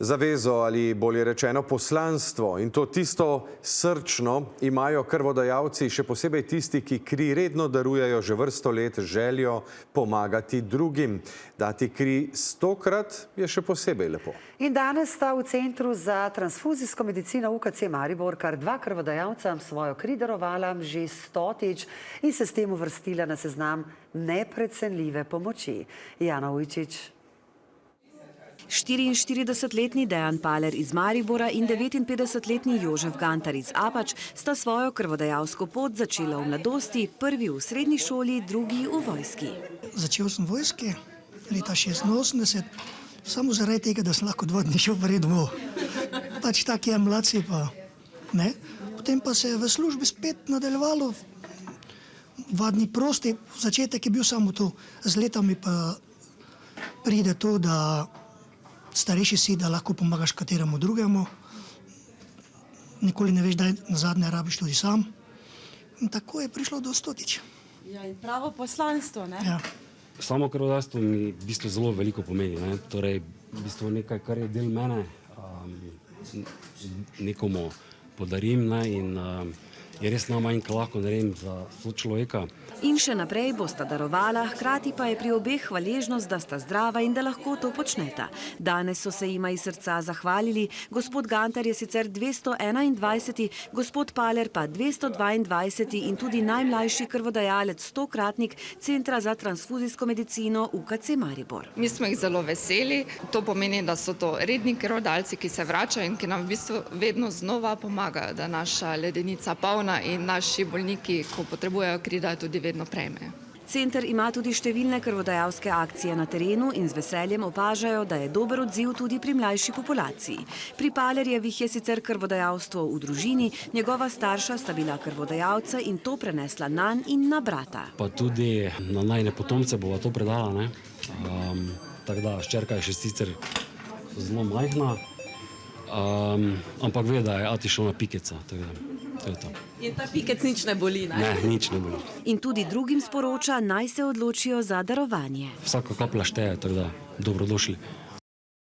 Zavezo ali bolje rečeno poslanstvo in to tisto srčno imajo krvodajalci, še posebej tisti, ki kri redno darujejo že vrsto let z željo pomagati drugim. Dati kri 100-krat je še posebej lepo. In danes sta v Centru za transfuzijsko medicino UKC Maribor kar 2 krvodajalca svojo kri darovala že 100-tič in se s tem uvrstila na seznam neprecenljive pomoči. Jana Ujčič. 44-letni Dejan Paler iz Maribora in 59-letni Jožef Gantar iz Apač sta svojo krvodajalsko pot začela v mladosti, prvi v srednji šoli, drugi v vojski. Začel sem v vojski leta 86, samo zaradi tega, da sem lahko 2 dni šel v red domov. Pač tak je, mladci pa ne. Potem pa se je v službi spet nadaljevalo, 2 dni prosti, začetek je bil samo to, z letami pa pride to, da starejši si, da lahko pomagaš kateremu drugemu. Nikoli ne veš, da nazadnje rabiš tudi sam. In tako je prišlo do 100-tič. Ja, in pravo poslanstvo, ne? Ja. Samo krvodajalstvo mi v bistvu zelo veliko pomeni, ne? Torej, v bistvu nekaj, kar je del mene, nekomu podarim, ne? In je res najmanj, kar lahko naredim za sočloveka. In še naprej bosta darovala, hkrati pa je pri obeh hvaležnost, da sta zdrava in da lahko to počneta. Danes so se jima iz srca zahvalili, gospod Gantar je sicer 221, gospod Paler pa 222 in tudi najmlajši krvodajalec 100-kratnik Centra za transfuzijsko medicino UKC Maribor. Mi smo jih zelo veseli, to pomeni, da so to redni krvodajalci, ki se vračajo in ki nam v bistvu vedno znova pomagajo, da naša ledenica polna in naši bolniki, ko potrebujejo kri, da tudi vedno prejmejo. Center ima tudi številne krvodajalske akcije na terenu in z veseljem opažajo, da je dober odziv tudi pri mlajši populaciji. Pri Palerjevih je sicer krvodajalstvo v družini, njegova starša sta bila krvodajalca in to prenesla nanj in na brata. Pa tudi na najine potomce bova to predala, ne? Tako da, hčerka je še sicer zelo majhna, ampak ve, da je ati šel na pikeca, tako da. In ta pikec nič ne boli, ne? Ne, nič ne boli. In tudi drugim sporoča, naj se odločijo za darovanje. Vsaka kaplja šteje, tako da dobrodošli.